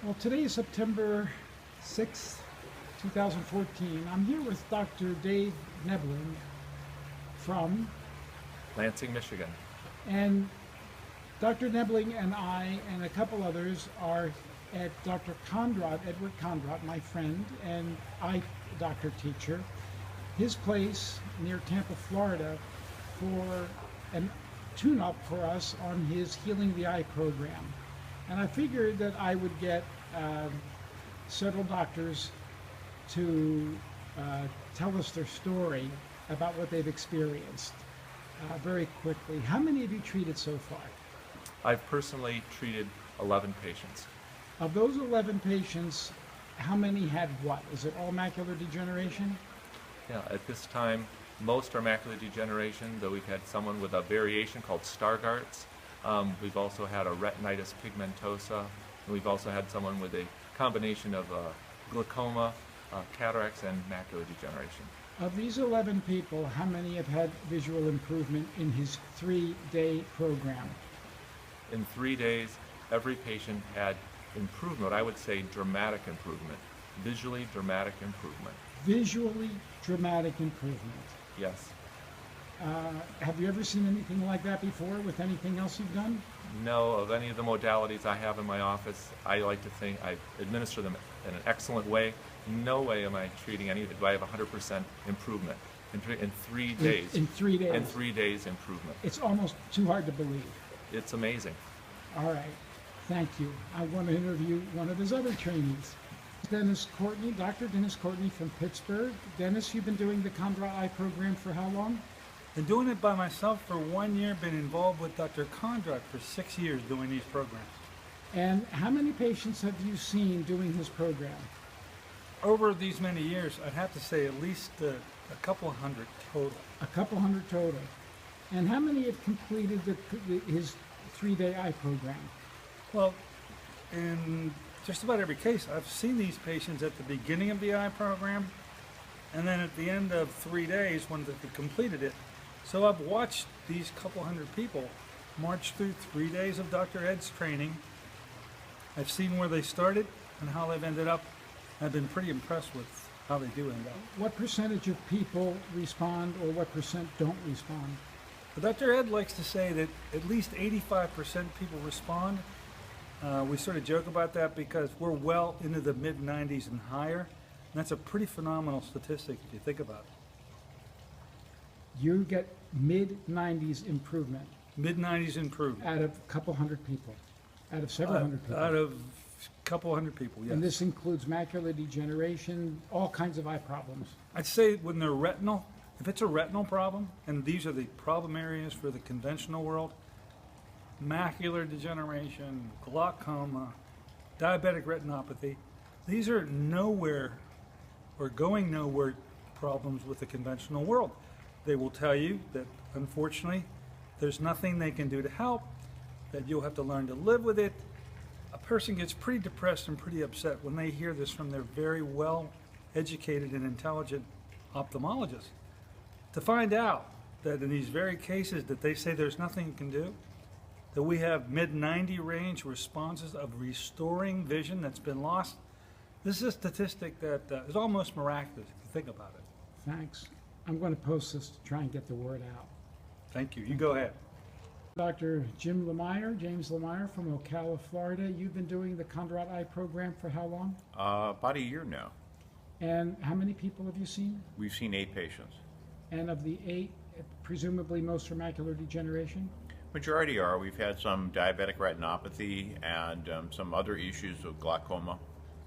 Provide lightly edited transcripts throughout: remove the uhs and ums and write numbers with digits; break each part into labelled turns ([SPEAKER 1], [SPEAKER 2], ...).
[SPEAKER 1] Well, today is September 6th, 2014. I'm here with Dr. Dave Nebling from
[SPEAKER 2] Lansing, Michigan.
[SPEAKER 1] And Dr. Nebling and I and a couple others are at Dr. Conrad, Edward Conrad, my friend and eye doctor teacher, his place near Tampa, Florida, for a tune-up for us on his Healing the Eye program. And I figured that I would get several doctors to tell us their story about what they've experienced very quickly. How many have you treated so far?
[SPEAKER 2] I've personally treated 11 patients.
[SPEAKER 1] Of those 11 patients, how many had what? Is it all macular degeneration?
[SPEAKER 2] Yeah, at this time, most are macular degeneration, though we've had someone with a variation called Stargardt's. We've also had a retinitis pigmentosa, and we've also had someone with a combination of glaucoma, cataracts, and macular degeneration.
[SPEAKER 1] Of these 11 people, how many have had visual improvement in his 3-day program?
[SPEAKER 2] In 3 days, every patient had improvement, I would say dramatic improvement, visually dramatic improvement.
[SPEAKER 1] Visually dramatic improvement.
[SPEAKER 2] Yes.
[SPEAKER 1] Have you ever seen anything like that before with anything else you've done?
[SPEAKER 2] No, of any of the modalities I have in my office, I like to think I administer them in an excellent way. No way am I treating any, do I have 100% improvement in 3 days.
[SPEAKER 1] In 3 days?
[SPEAKER 2] In 3 days improvement.
[SPEAKER 1] It's almost too hard to believe.
[SPEAKER 2] It's amazing.
[SPEAKER 1] All right, thank you. I want to interview one of his other trainees. Dennis Courtney, Dr. Dennis Courtney from Pittsburgh. Dennis, you've been doing the Conrad Eye program for how long?
[SPEAKER 3] Been doing it by myself for 1 year, been involved with Dr. Conrad for 6 years doing these programs.
[SPEAKER 1] And how many patients have you seen doing his program?
[SPEAKER 3] Over these many years, I'd have to say at least a couple hundred total.
[SPEAKER 1] A couple hundred total. And how many have completed his 3-day eye program?
[SPEAKER 3] Well, in just about every case, I've seen these patients at the beginning of the eye program and then at the end of 3 days when they've completed it. So I've watched these couple hundred people march through 3 days of Dr. Ed's training. I've seen where they started and how they've ended up. I've been pretty impressed with how they do end up.
[SPEAKER 1] What percentage of people respond or what percent don't respond?
[SPEAKER 3] But Dr. Ed likes to say that at least 85% of people respond. We sort of joke about that because we're well into the mid-90s and higher. And that's a pretty phenomenal statistic if you think about it.
[SPEAKER 1] You get mid-90s improvement.
[SPEAKER 3] Mid-90s improvement.
[SPEAKER 1] Out of a couple hundred people. Out of several hundred people.
[SPEAKER 3] Out of a couple hundred people, yes.
[SPEAKER 1] And this includes macular degeneration, all kinds of eye problems.
[SPEAKER 3] I'd say when they're retinal, if it's a retinal problem, and these are the problem areas for the conventional world, macular degeneration, glaucoma, diabetic retinopathy, these are nowhere or going nowhere problems with the conventional world. They will tell you that unfortunately there's nothing they can do to help, that you'll have to learn to live with it. A person gets pretty depressed and pretty upset when they hear this from their very well educated and intelligent ophthalmologist. To find out that in these very cases that they say there's nothing you can do, that we have mid-90 range responses of restoring vision that's been lost, this is a statistic that is almost miraculous if you think about it.
[SPEAKER 1] Thanks. I'm going to post this to try and get the word out.
[SPEAKER 3] Thank you. You go ahead.
[SPEAKER 1] Dr. James Lamine from Ocala, Florida. You've been doing the Conrad Eye program for how long?
[SPEAKER 4] About a year now.
[SPEAKER 1] And how many people have you seen?
[SPEAKER 4] We've seen 8 patients.
[SPEAKER 1] And of the 8, presumably most are macular degeneration?
[SPEAKER 4] Majority are. We've had some diabetic retinopathy and some other issues with glaucoma.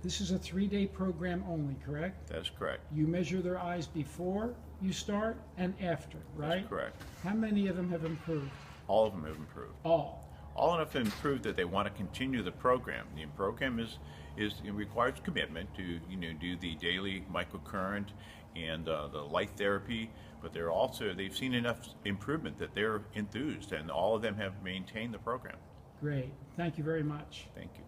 [SPEAKER 1] This is a 3-day program only, correct?
[SPEAKER 4] That's correct.
[SPEAKER 1] You measure their eyes before you start and after, right?
[SPEAKER 4] That's correct.
[SPEAKER 1] How many of them have improved?
[SPEAKER 4] All of them have improved.
[SPEAKER 1] All.
[SPEAKER 4] All enough to improve that they want to continue the program. The program it requires commitment to do the daily microcurrent and the light therapy, but they've seen enough improvement that they're enthused, and all of them have maintained the program.
[SPEAKER 1] Great. Thank you very much.
[SPEAKER 4] Thank you.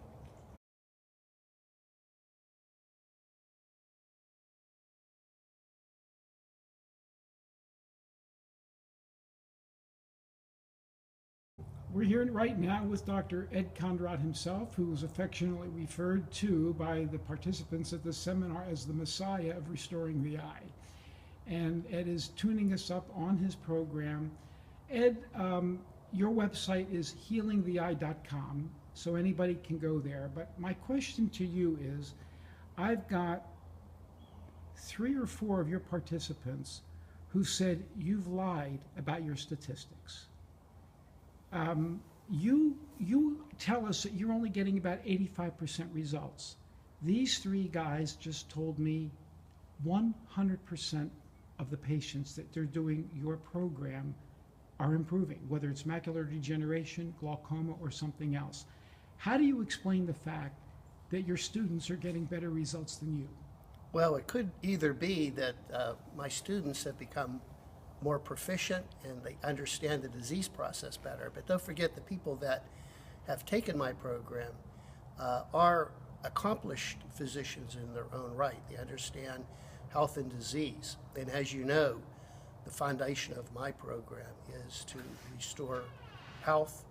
[SPEAKER 1] We're here right now with Dr. Ed Conrad himself, who is affectionately referred to by the participants at the seminar as the Messiah of Restoring the Eye. And Ed is tuning us up on his program. Ed, your website is healingtheeye.com, so anybody can go there. But my question to you is, I've got 3 or 4 of your participants who said you've lied about your statistics. You tell us that you're only getting about 85% results. These 3 guys just told me 100% of the patients that they're doing your program are improving, whether it's macular degeneration, glaucoma, or something else. How do you explain the fact that your students are getting better results than you?
[SPEAKER 5] Well, it could either be that my students have become more proficient and they understand the disease process better, but don't forget the people that have taken my program are accomplished physicians in their own right. They understand health and disease, and as you know, the foundation of my program is to restore health,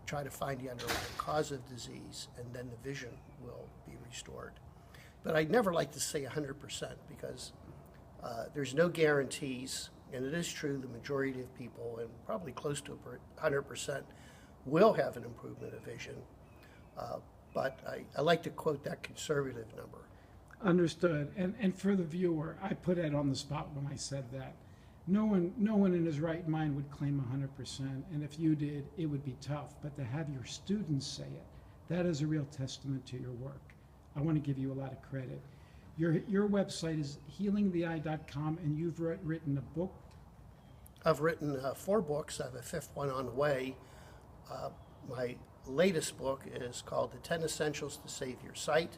[SPEAKER 5] try to find the underlying cause of disease, and then the vision will be restored. But I'd never like to say 100% because there's no guarantees, and it is true the majority of people, and probably close to 100%, will have an improvement of vision. But I like to quote that conservative number.
[SPEAKER 1] Understood. And for the viewer, I put Ed on the spot when I said that. No one in his right mind would claim 100%, and if you did, it would be tough. But to have your students say it, that is a real testament to your work. I want to give you a lot of credit. Your website is healingtheeye.com, and you've written a book.
[SPEAKER 5] I've written 4 books. I have a 5th one on the way. My latest book is called The 10 Essentials to Save Your Sight.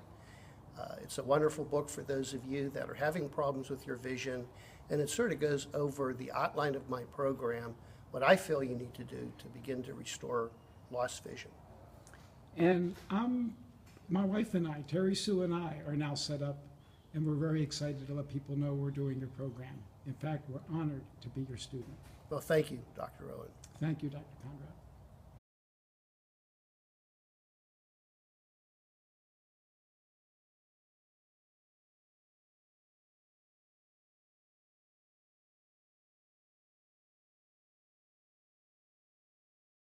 [SPEAKER 5] It's a wonderful book for those of you that are having problems with your vision, and it sort of goes over the outline of my program, what I feel you need to do to begin to restore lost vision.
[SPEAKER 1] And my wife and I, Terry Sue and I, are now set up, and we're very excited to let people know we're doing your program. In fact, we're honored to be your student.
[SPEAKER 5] Well, thank you, Dr. Owen.
[SPEAKER 1] Thank you, Dr. Conrad.